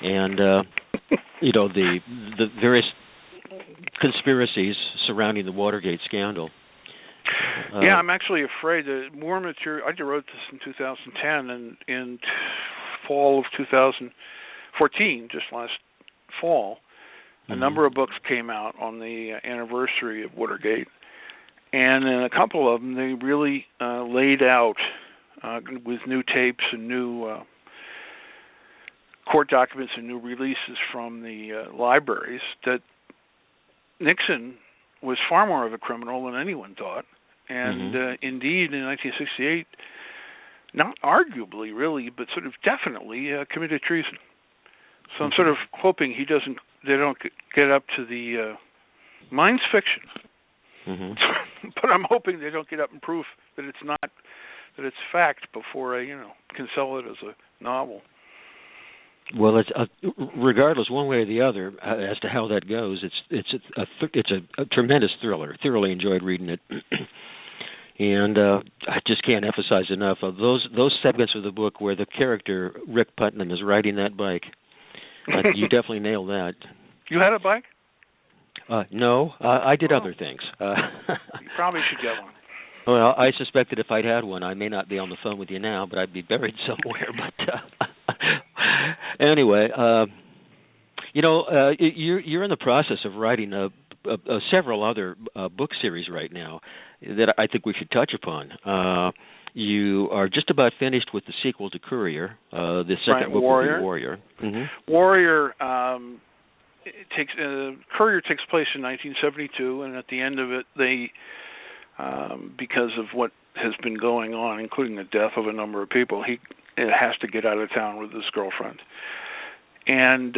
and the various conspiracies surrounding the Watergate scandal. Yeah, I'm actually afraid that more material. I wrote this in 2010, and in fall of 2014, just last fall, a number of books came out on the anniversary of Watergate, and in a couple of them, they really laid out with new tapes and new court documents and new releases from the libraries that Nixon was far more of a criminal than anyone thought. And indeed, in 1968, not arguably, really, but sort of definitely committed treason. So I'm sort of hoping they don't get up to the, mine's fiction, but I'm hoping they don't get up and prove that it's not, that it's fact before I, can sell it as a novel. Well, it's regardless, one way or the other, as to how that goes, it's a tremendous thriller. Thoroughly enjoyed reading it, and I just can't emphasize enough of those segments of the book where the character Rick Putnam is riding that bike. You definitely nailed that. You had a bike? No, I did other things. You probably should get one. Well, I suspected if I'd had one, I may not be on the phone with you now, but I'd be buried somewhere. But anyway, you're in the process of writing several other book series right now that I think we should touch upon. You are just about finished with the sequel to Courier. The second book will be Warrior. Warrior Courier takes place in 1972, and at the end of it, they because of what has been going on, including the death of a number of people, he has to get out of town with his girlfriend. And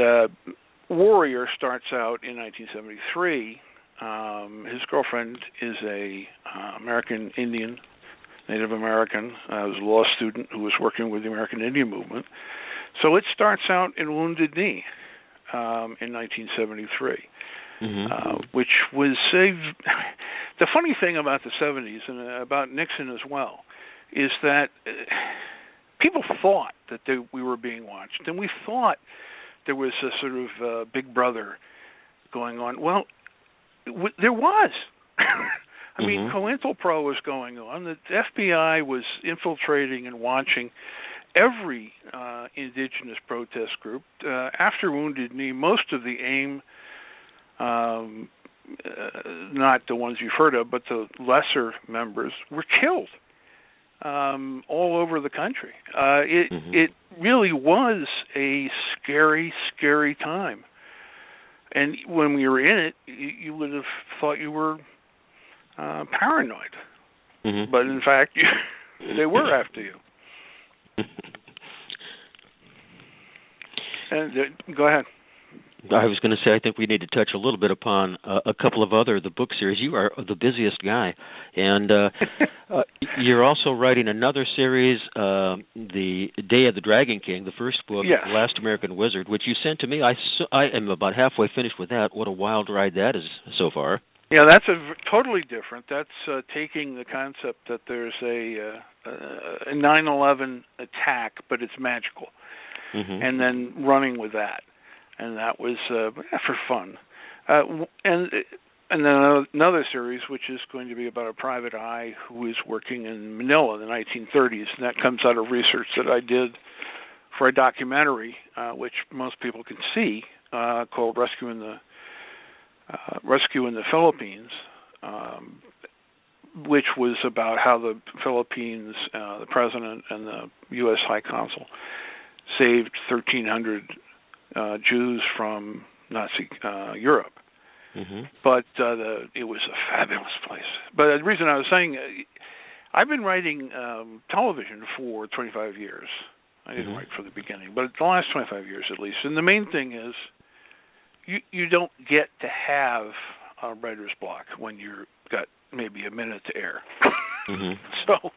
Warrior starts out in 1973. His girlfriend is a American Indian, Native American, was a law student who was working with the American Indian movement. So it starts out in Wounded Knee in 1973. Which was the funny thing about the 70s and about Nixon as well is that people thought that we were being watched, and we thought there was a sort of Big Brother going on. Well, there was. I mean, COINTELPRO was going on. The FBI was infiltrating and watching every indigenous protest group. After Wounded Knee, most of the AIM, not the ones you've heard of, but the lesser members, were killed all over the country. It really was a scary, scary time. And when we were in it, you would have thought you were paranoid. But in fact, they were after you. And go ahead. I was going to say, I think we need to touch a little bit upon a couple of the book series. You are the busiest guy, and you're also writing another series, The Day of the Dragon King, the first book, yes. Last American Wizard, which you sent to me. I am about halfway finished with that. What a wild ride that is so far. Yeah, that's totally different. That's taking the concept that there's a 9/11 attack, but it's magical, and then running with that. And that was for fun. And then another series, which is going to be about a private eye who is working in Manila in the 1930s, and that comes out of research that I did for a documentary, which most people can see, called Rescue in the Philippines, which was about how the Philippines, the president and the U.S. High Consul saved 1,300 Jews from Nazi Europe. But it was a fabulous place. But the reason I was saying, I've been writing television for 25 years. I didn't write from the beginning, but the last 25 years at least. And the main thing is you don't get to have a writer's block when you've got maybe a minute to air. So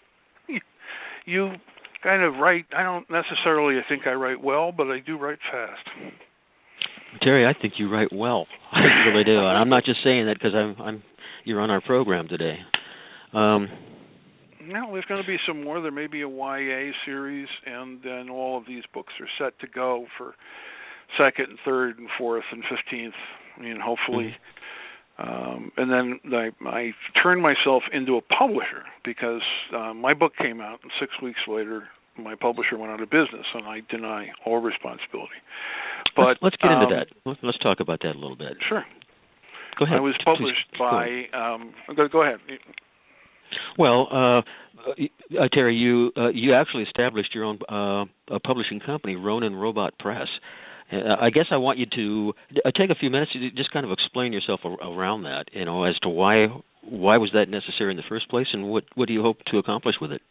you kind of write. I don't necessarily think I write well, but I do write fast. Terry, I think you write well. I really do. And I'm not just saying that because you're on our program today. No, there's going to be some more. There may be a YA series, and then all of these books are set to go for second and third and fourth and 15th, and hopefully. And then I turned myself into a publisher because my book came out, and 6 weeks later, my publisher went out of business, and I deny all responsibility. But let's get into that. Let's talk about that a little bit. Sure. Go ahead. I was published by. Go ahead. Well, Terry, you actually established your own publishing company, Ronin Robot Press. I guess I want you to take a few minutes to just kind of explain yourself around that, as to why was that necessary in the first place, and what do you hope to accomplish with it?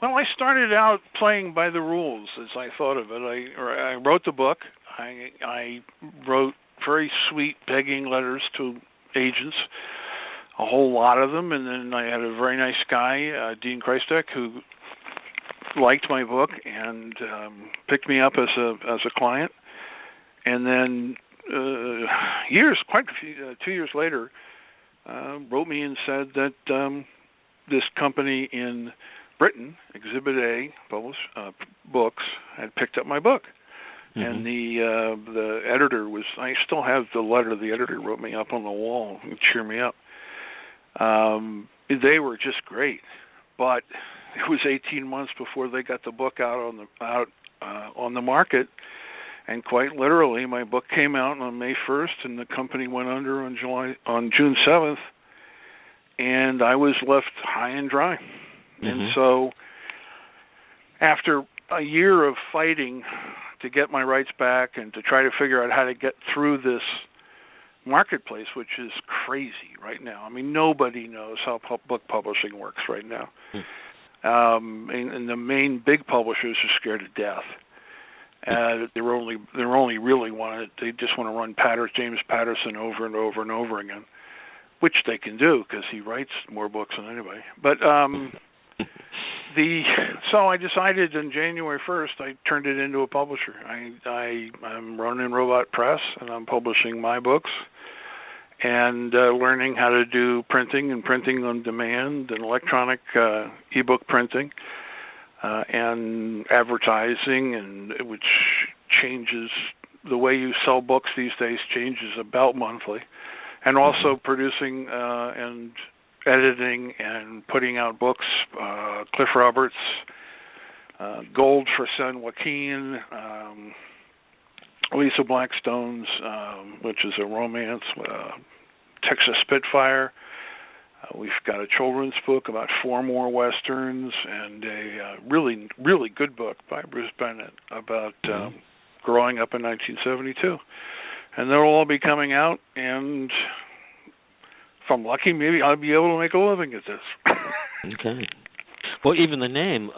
Well, I started out playing by the rules, as I thought of it. I wrote the book. I wrote very sweet begging letters to agents, a whole lot of them, and then I had a very nice guy, Dean Kreistek, who liked my book and picked me up as a client. And then 2 years later, wrote me and said that this company in Britain, Exhibit A Books, had picked up my book. And the editor I still have the letter the editor wrote me up on the wall to cheer me up. They were just great, but it was 18 months before they got the book out on the market, and quite literally, my book came out on May 1st, and the company went under on June 7th, and I was left high and dry. And so, after a year of fighting to get my rights back and to try to figure out how to get through this marketplace, which is crazy right now. I mean, nobody knows how book publishing works right now. And the main big publishers are scared to death. They're only really they just want to run James Patterson over and over and over again, which they can do because he writes more books than anybody. But so I decided on January 1st, I turned it into a publisher. I'm Ronin Robot Press, and I'm publishing my books and learning how to do printing and printing on demand and electronic ebook printing and advertising, and which changes the way you sell books these days, changes about monthly, and also producing and editing and putting out books, Cliff Roberts, Gold for San Joaquin, Lisa Blackstone's, which is a romance, Texas Spitfire. We've got a children's book about 4 more westerns, and a really, really good book by Bruce Bennett about growing up in 1972. And they'll all be coming out, and if I'm lucky, maybe I'll be able to make a living at this. Okay. Well, even the name,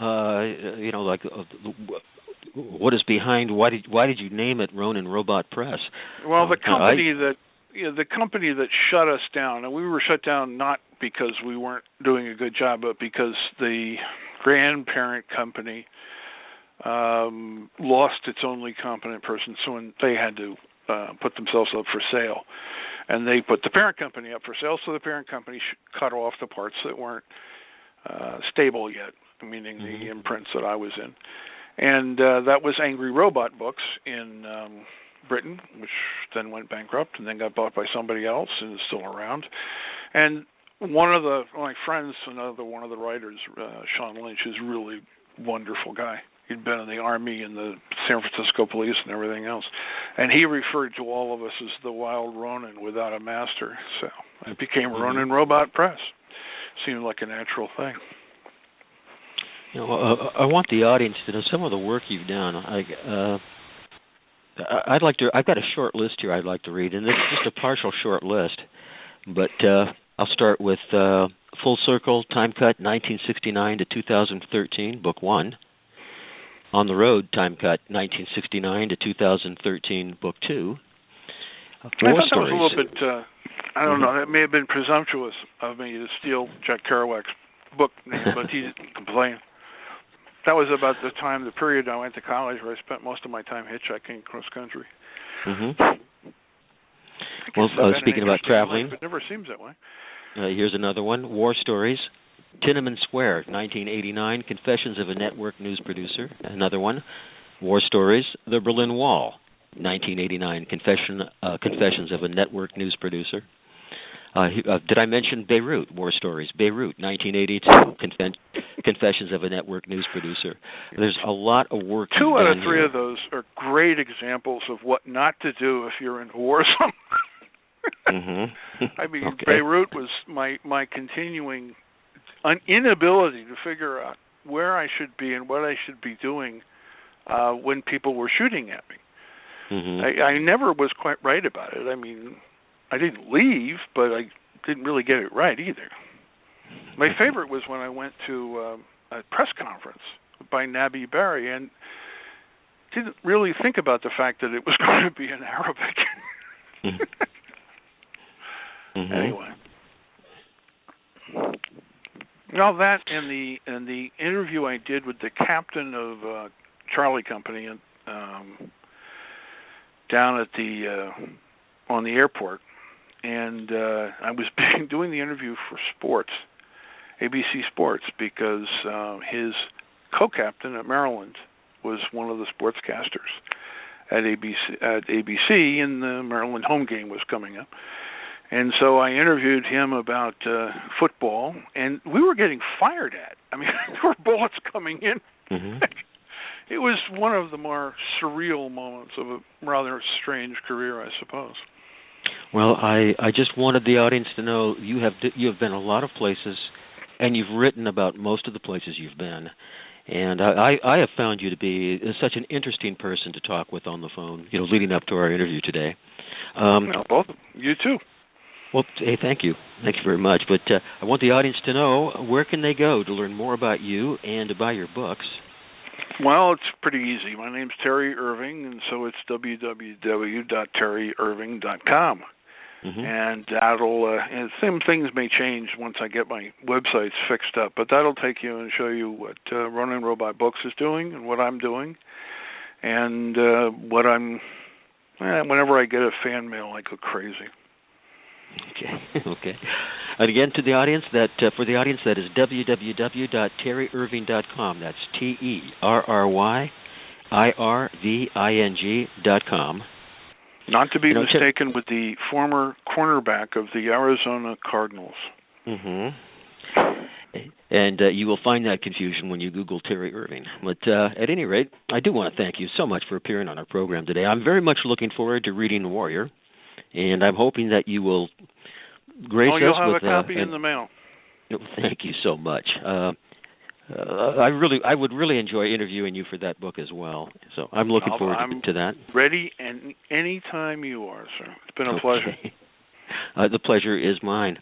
what is behind? Why did you name it Ronin Robot Press? Well, the company that shut us down, and we were shut down not because we weren't doing a good job, but because the grandparent company lost its only competent person, so they had to put themselves up for sale. And they put the parent company up for sale, so the parent company cut off the parts that weren't stable yet, meaning the imprints that I was in. And that was Angry Robot Books in Britain, which then went bankrupt and then got bought by somebody else and is still around. And one of my friends, another one of the writers, Sean Lynch, is a really wonderful guy. He'd been in the Army and the San Francisco Police and everything else. And he referred to all of us as the Wild Ronin without a master. So it became Ronin Robot Press. Seemed like a natural thing. I want the audience to know some of the work you've done. I'd like to. I've got a short list here I'd like to read, and this is just a partial short list. But I'll start with Full Circle, Time Cut, 1969 to 2013, Book 1. On the Road, Time Cut, 1969 to 2013, Book 2. I thought that was a little bit, I don't know, it may have been presumptuous of me to steal Jack Kerouac's book name, but he didn't complain. That was about the period I went to college where I spent most of my time hitchhiking across country. Well, speaking about traveling, it never seems that way. Here's another one, War Stories. Tiananmen Square, 1989, Confessions of a Network News Producer. Another one, War Stories, The Berlin Wall. 1989, Confessions of a Network News Producer. Did I mention Beirut, War Stories? Beirut, 1982, Confessions of a Network News Producer. There's a lot of work. 2 out of 3 of those are great examples of what not to do if you're in a war zone. I mean, okay. Beirut was my continuing inability to figure out where I should be and what I should be doing when people were shooting at me. I never was quite right about it. I mean, I didn't leave, but I didn't really get it right either. My favorite was when I went to a press conference by Nabi Berri and didn't really think about the fact that it was going to be in Arabic. Anyway. Now that and the interview I did with the captain of Charlie Company down at the on the airport, and I was doing the interview for sports, ABC Sports, because his co-captain at Maryland was one of the sportscasters at ABC, and the Maryland home game was coming up. And so I interviewed him about football, and we were getting fired at. I mean, there were bullets coming in. It was one of the more surreal moments of a rather strange career, I suppose. Well, I just wanted the audience to know you have been a lot of places, and you've written about most of the places you've been. And I have found you to be such an interesting person to talk with on the phone, leading up to our interview today. Both of them. You too. Well, hey, thank you. Thank you very much. But I want the audience to know, where can they go to learn more about you and to buy your books? Well, it's pretty easy. My name's Terry Irving, and so it's www.terry-irving.com. And that'll, and some things may change once I get my websites fixed up, but that'll take you and show you what Ronin Robot Books is doing and what I'm doing, and what I'm. Whenever I get a fan mail, I go crazy. Okay. And again, to the audience, for the audience, that is www.terry-irving.com. That's TerryIrving.com. Not to be mistaken with the former cornerback of the Arizona Cardinals. And you will find that confusion when you Google Terry Irving. But at any rate, I do want to thank you so much for appearing on our program today. I'm very much looking forward to reading Warrior, and I'm hoping that you will grace us with... you'll have a copy in the mail. Thank you so much. I would really enjoy interviewing you for that book as well. So I'm looking forward to that. Ready and any time you are, sir. It's been a pleasure. The pleasure is mine.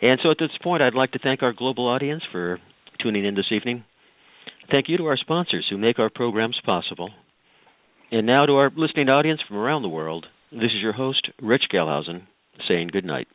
And so at this point, I'd like to thank our global audience for tuning in this evening. Thank you to our sponsors who make our programs possible. And now to our listening audience from around the world, this is your host, Rich Gelhausen, saying good night.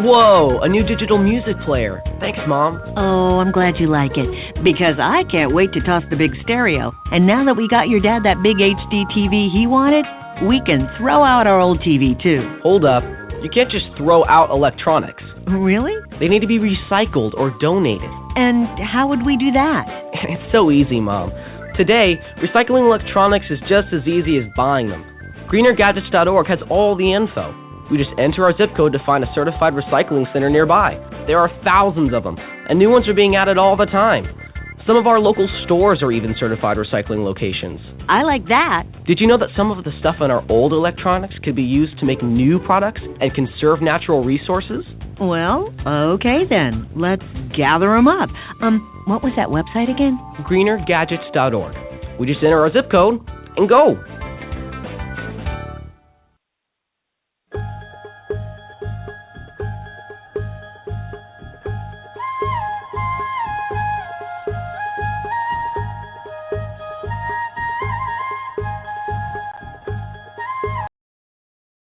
Whoa, a new digital music player. Thanks, Mom. Oh, I'm glad you like it, because I can't wait to toss the big stereo. And now that we got your dad that big HD TV he wanted, we can throw out our old TV, too. Hold up. You can't just throw out electronics. Really? They need to be recycled or donated. And how would we do that? It's so easy, Mom. Today, recycling electronics is just as easy as buying them. GreenerGadgets.org has all the info. We just enter our zip code to find a certified recycling center nearby. There are thousands of them, and new ones are being added all the time. Some of our local stores are even certified recycling locations. I like that. Did you know that some of the stuff in our old electronics could be used to make new products and conserve natural resources? Well, okay then. Let's gather them up. What was that website again? GreenerGadgets.org. We just enter our zip code and go.